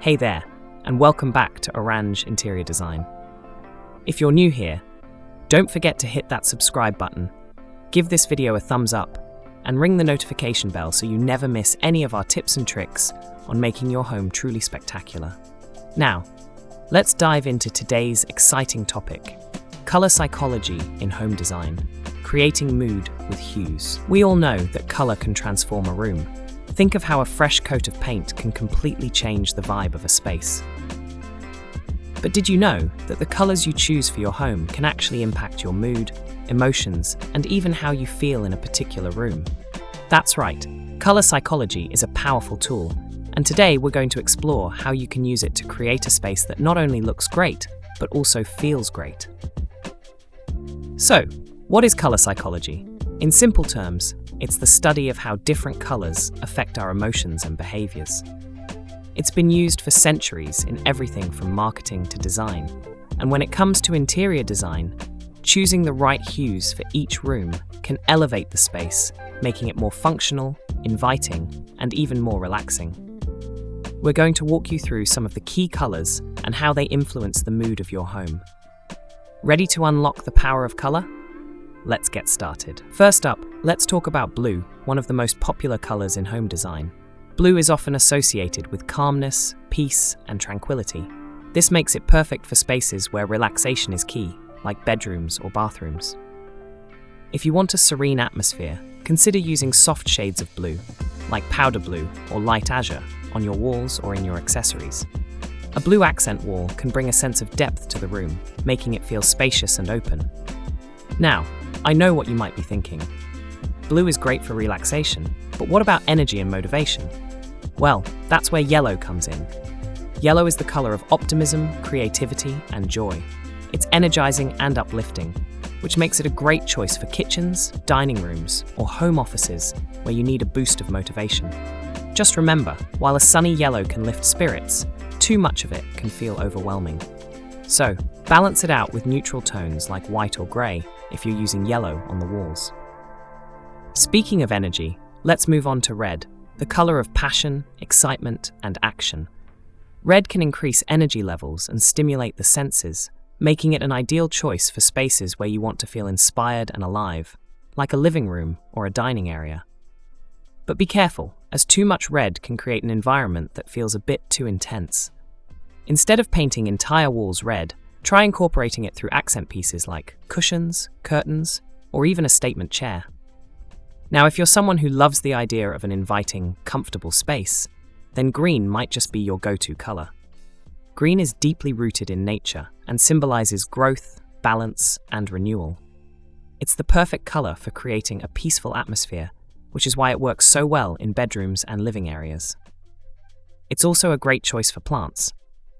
Hey there, and welcome back to Oraanj Interior Design. If you're new here, don't forget to hit that subscribe button, give this video a thumbs up, and ring the notification bell so you never miss any of our tips and tricks on making your home truly spectacular. Now, let's dive into today's exciting topic, color psychology in home design, creating mood with hues. We all know that color can transform a room. Think of how a fresh coat of paint can completely change the vibe of a space. But did you know that the colors you choose for your home can actually impact your mood, emotions, and even how you feel in a particular room? That's right, color psychology is a powerful tool, and today we're going to explore how you can use it to create a space that not only looks great, but also feels great. So, what is color psychology? In simple terms, it's the study of how different colors affect our emotions and behaviors. It's been used for centuries in everything from marketing to design. And when it comes to interior design, choosing the right hues for each room can elevate the space, making it more functional, inviting, and even more relaxing. We're going to walk you through some of the key colors and how they influence the mood of your home. Ready to unlock the power of color? Let's get started. First up, let's talk about blue, one of the most popular colors in home design. Blue is often associated with calmness, peace, and tranquility. This makes it perfect for spaces where relaxation is key, like bedrooms or bathrooms. If you want a serene atmosphere, consider using soft shades of blue, like powder blue or light azure, on your walls or in your accessories. A blue accent wall can bring a sense of depth to the room, making it feel spacious and open. Now, I know what you might be thinking. Blue is great for relaxation, but what about energy and motivation? Well, that's where yellow comes in. Yellow is the color of optimism, creativity, and joy. It's energizing and uplifting, which makes it a great choice for kitchens, dining rooms, or home offices where you need a boost of motivation. Just remember, while a sunny yellow can lift spirits, too much of it can feel overwhelming. So, balance it out with neutral tones like white or grey if you're using yellow on the walls. Speaking of energy, let's move on to red, the color of passion, excitement, and action. Red can increase energy levels and stimulate the senses, making it an ideal choice for spaces where you want to feel inspired and alive, like a living room or a dining area. But be careful, as too much red can create an environment that feels a bit too intense. Instead of painting entire walls red, try incorporating it through accent pieces like cushions, curtains, or even a statement chair. Now, if you're someone who loves the idea of an inviting, comfortable space, then green might just be your go-to color. Green is deeply rooted in nature and symbolizes growth, balance, and renewal. It's the perfect color for creating a peaceful atmosphere, which is why it works so well in bedrooms and living areas. It's also a great choice for plants,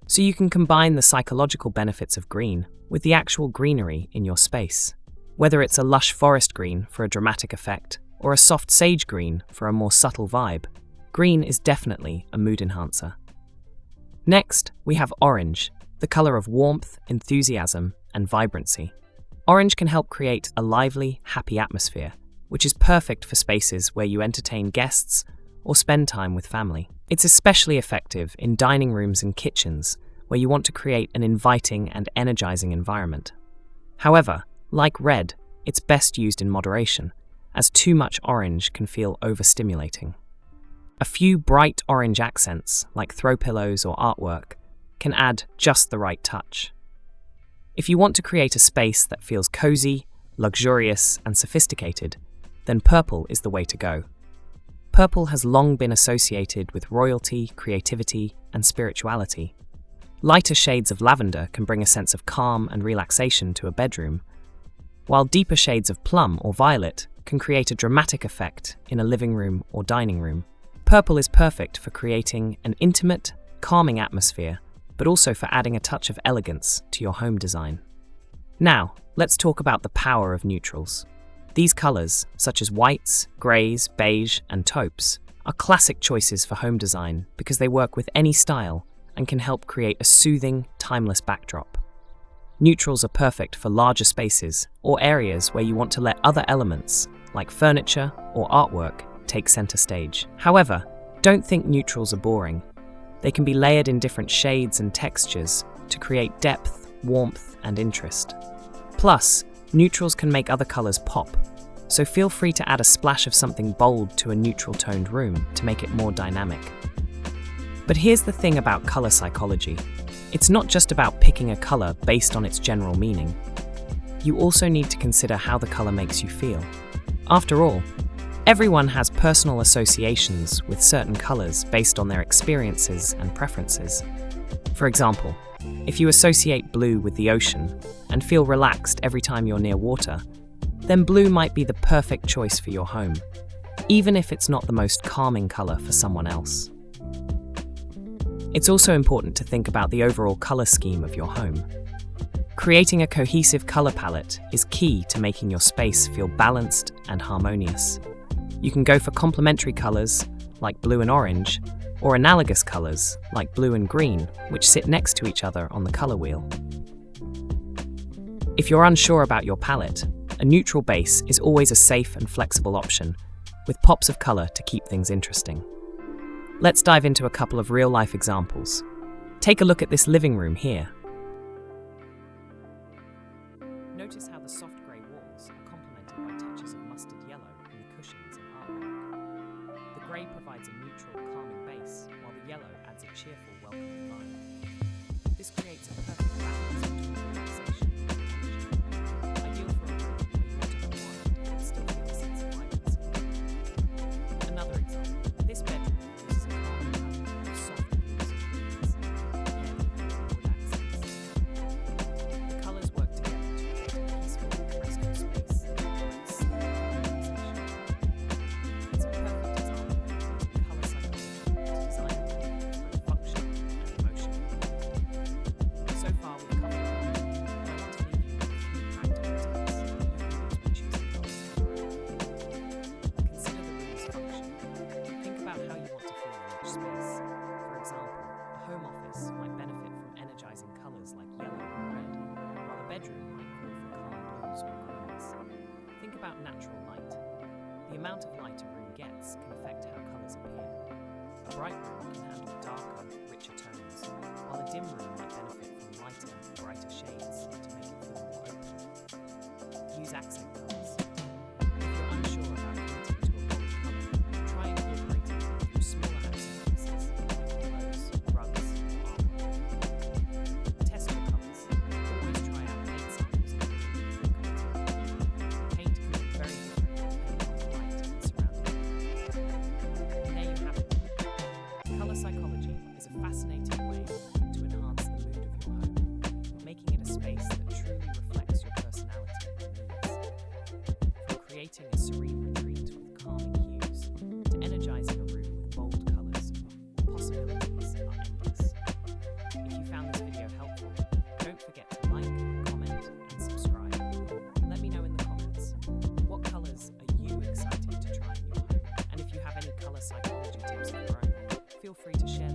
so you can combine the psychological benefits of green with the actual greenery in your space. Whether it's a lush forest green for a dramatic effect or a soft sage green for a more subtle vibe, green is definitely a mood enhancer. Next, we have orange, the color of warmth, enthusiasm, and vibrancy. Orange can help create a lively, happy atmosphere, which is perfect for spaces where you entertain guests or spend time with family. It's especially effective in dining rooms and kitchens, where you want to create an inviting and energizing environment. However, like red, it's best used in moderation, as too much orange can feel overstimulating. A few bright orange accents, like throw pillows or artwork, can add just the right touch. If you want to create a space that feels cozy, luxurious, and sophisticated, then purple is the way to go. Purple has long been associated with royalty, creativity, and spirituality. Lighter shades of lavender can bring a sense of calm and relaxation to a bedroom, while deeper shades of plum or violet can create a dramatic effect in a living room or dining room. Purple is perfect for creating an intimate, calming atmosphere, but also for adding a touch of elegance to your home design. Now, let's talk about the power of neutrals. These colors, such as whites, greys, beige, and taupes, are classic choices for home design because they work with any style and can help create a soothing, timeless backdrop. Neutrals are perfect for larger spaces or areas where you want to let other elements, like furniture or artwork, take center stage. However, don't think neutrals are boring. They can be layered in different shades and textures to create depth, warmth, and interest. Plus, neutrals can make other colors pop, so feel free to add a splash of something bold to a neutral-toned room to make it more dynamic. But here's the thing about color psychology. It's not just about picking a color based on its general meaning. You also need to consider how the color makes you feel. After all, everyone has personal associations with certain colors based on their experiences and preferences. For example, if you associate blue with the ocean and feel relaxed every time you're near water, then blue might be the perfect choice for your home, even if it's not the most calming color for someone else. It's also important to think about the overall color scheme of your home. Creating a cohesive color palette is key to making your space feel balanced and harmonious. You can go for complementary colors like blue and orange, or analogous colors like blue and green, which sit next to each other on the color wheel. If you're unsure about your palette, a neutral base is always a safe and flexible option, with pops of color to keep things interesting. Let's dive into a couple of real-life examples. Take a look at this living room here. Notice how the soft grey walls are complemented by touches of mustard yellow in the cushions and artwork. The grey provides a neutral, calming base, while the yellow adds a cheerful, welcoming line. This creates a perfect balance between relaxation and energy, ideal for a room where you want to unwind and still feel a sense of vibrancy. Another example, this bedroom uses a calming palette of soft blues and greens, paired with wood accents. The colours work together to create a peaceful, restful space for rest and relaxation. It's a perfect example of using colour psychology to design a room for function and emotion. So far, we've covered a lot, and I want to leave you with a few practical tips that you can use when choosing colours for your own home. Consider the room's function. Think about how you want to feel in each space. For example, a home office might benefit from energizing colours like yellow or red, while a bedroom might call for calm blues or greens. Think about natural light. The amount of light a room gets can affect how colours appear. A bright room can handle darker, richer tones, while a dim room might benefit from lighter, brighter shades to make it feel more open. Use accent colours. If you're unsure about committing to a bold colour, try incorporating it through smaller accent pieces like pillows, rugs, or artwork. Test your colours. Always try out paint samples in the room before committing. Paint can look very different depending on the light and surrounding area. And there you have it. Colour psychology is a fascinating way to enhance the mood of your home, making it a space that truly reflects your personality and needs. From creating a serene retreat with calming hues to energizing a room with bold colours, the possibilities are endless. If you found this video helpful, don't forget to like, comment, and subscribe. Let me know in the comments, what colours are you excited to try in your home? And if you have any colour psychology tips of your own, feel free to share